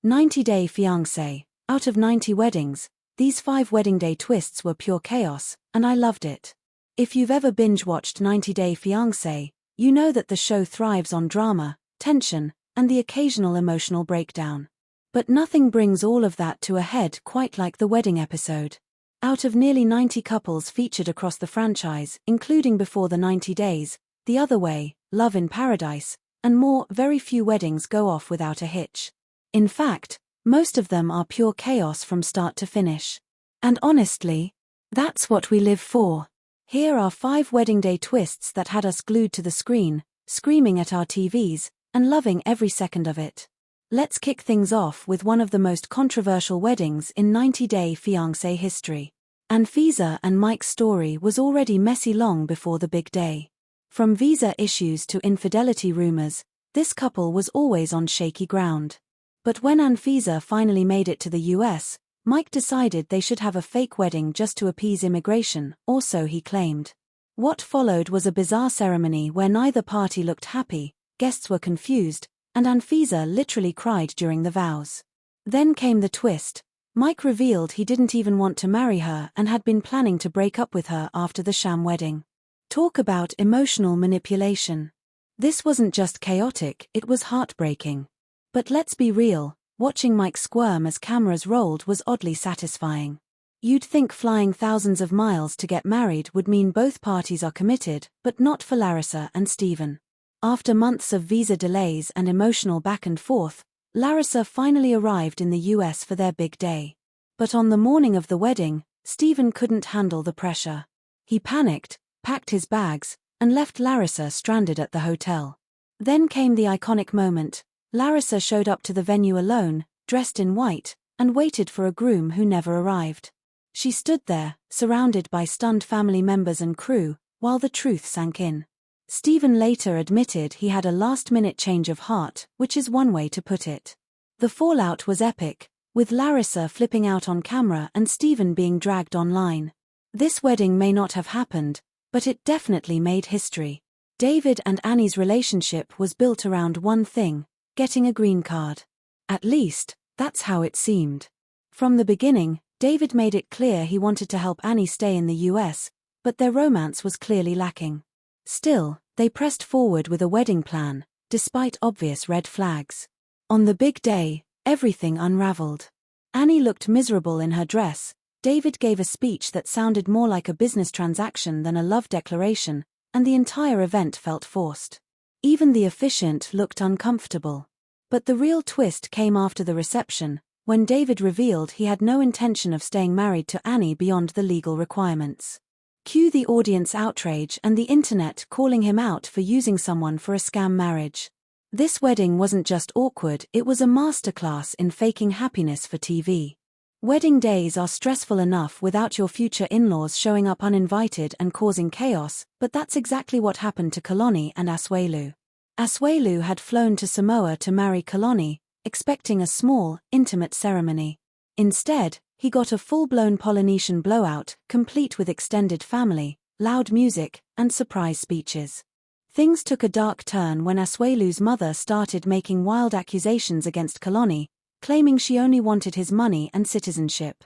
90-day fiancé. Out of 90 weddings, these 5 wedding day twists were pure chaos, and I loved it. If you've ever binge-watched 90-day fiancé, you know that the show thrives on drama, tension, and the occasional emotional breakdown. But nothing brings all of that to a head quite like the wedding episode. Out of nearly 90 couples featured across the franchise, including Before the 90 Days, The Other Way, Love in Paradise, and more, very few weddings go off without a hitch. In fact, most of them are pure chaos from start to finish. And honestly, that's what we live for. Here are 5 wedding day twists that had us glued to the screen, screaming at our TVs, and loving every second of it. Let's kick things off with one of the most controversial weddings in 90-day fiancé history. Anfisa and Mike's story was already messy long before the big day. From visa issues to infidelity rumors, this couple was always on shaky ground. But when Anfisa finally made it to the US, Mike decided they should have a fake wedding just to appease immigration, or so he claimed. What followed was a bizarre ceremony where neither party looked happy, guests were confused, and Anfisa literally cried during the vows. Then came the twist. Mike revealed he didn't even want to marry her and had been planning to break up with her after the sham wedding. Talk about emotional manipulation. This wasn't just chaotic, it was heartbreaking. But let's be real, watching Mike squirm as cameras rolled was oddly satisfying. You'd think flying thousands of miles to get married would mean both parties are committed, but not for Larissa and Steven. After months of visa delays and emotional back and forth, Larissa finally arrived in the US for their big day. But on the morning of the wedding, Steven couldn't handle the pressure. He panicked, packed his bags, and left Larissa stranded at the hotel. Then came the iconic moment. Larissa showed up to the venue alone, dressed in white, and waited for a groom who never arrived. She stood there, surrounded by stunned family members and crew, while the truth sank in. Steven later admitted he had a last-minute change of heart, which is one way to put it. The fallout was epic, with Larissa flipping out on camera and Steven being dragged online. This wedding may not have happened, but it definitely made history. David and Annie's relationship was built around one thing: getting a green card. At least, that's how it seemed. From the beginning, David made it clear he wanted to help Annie stay in the US, but their romance was clearly lacking. Still, they pressed forward with a wedding plan, despite obvious red flags. On the big day, everything unraveled. Annie looked miserable in her dress, David gave a speech that sounded more like a business transaction than a love declaration, and the entire event felt forced. Even the officiant looked uncomfortable. But the real twist came after the reception, when David revealed he had no intention of staying married to Annie beyond the legal requirements. Cue the audience outrage and the internet calling him out for using someone for a scam marriage. This wedding wasn't just awkward, it was a masterclass in faking happiness for TV. Wedding days are stressful enough without your future in-laws showing up uninvited and causing chaos, but that's exactly what happened to Kalani and Asuelu. Asuelu had flown to Samoa to marry Kalani, expecting a small, intimate ceremony. Instead, he got a full-blown Polynesian blowout, complete with extended family, loud music, and surprise speeches. Things took a dark turn when Asuelu's mother started making wild accusations against Kalani, claiming she only wanted his money and citizenship.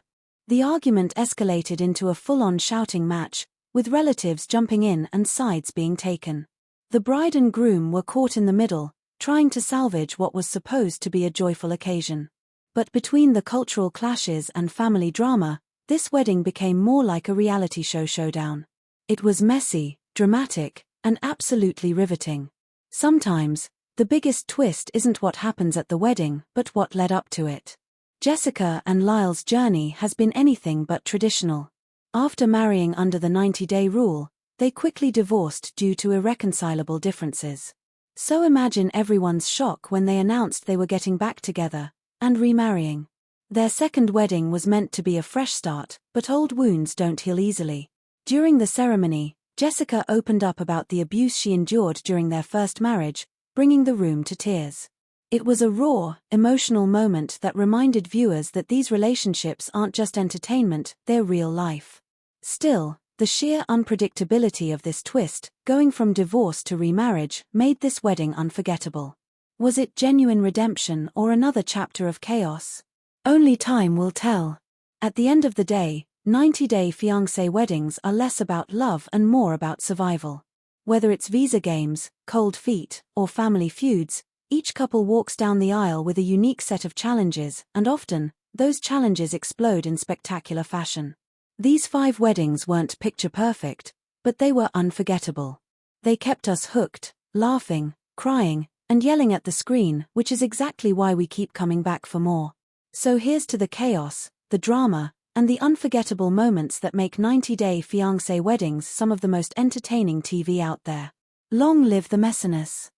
The argument escalated into a full-on shouting match, with relatives jumping in and sides being taken. The bride and groom were caught in the middle, trying to salvage what was supposed to be a joyful occasion. But between the cultural clashes and family drama, this wedding became more like a reality show showdown. It was messy, dramatic, and absolutely riveting. Sometimes, the biggest twist isn't what happens at the wedding, but what led up to it. Jessica and Lyle's journey has been anything but traditional. After marrying under the 90-day rule, they quickly divorced due to irreconcilable differences. So imagine everyone's shock when they announced they were getting back together and remarrying. Their second wedding was meant to be a fresh start, but old wounds don't heal easily. During the ceremony, Jessica opened up about the abuse she endured during their first marriage, bringing the room to tears. It was a raw, emotional moment that reminded viewers that these relationships aren't just entertainment, they're real life. Still, the sheer unpredictability of this twist, going from divorce to remarriage, made this wedding unforgettable. Was it genuine redemption or another chapter of chaos? Only time will tell. At the end of the day, 90-day fiancé weddings are less about love and more about survival. Whether it's visa games, cold feet, or family feuds, each couple walks down the aisle with a unique set of challenges, and often, those challenges explode in spectacular fashion. These 5 weddings weren't picture perfect, but they were unforgettable. They kept us hooked, laughing, crying, and yelling at the screen, which is exactly why we keep coming back for more. So here's to the chaos, the drama, and the unforgettable moments that make 90-day fiancé weddings some of the most entertaining TV out there. Long live the messiness.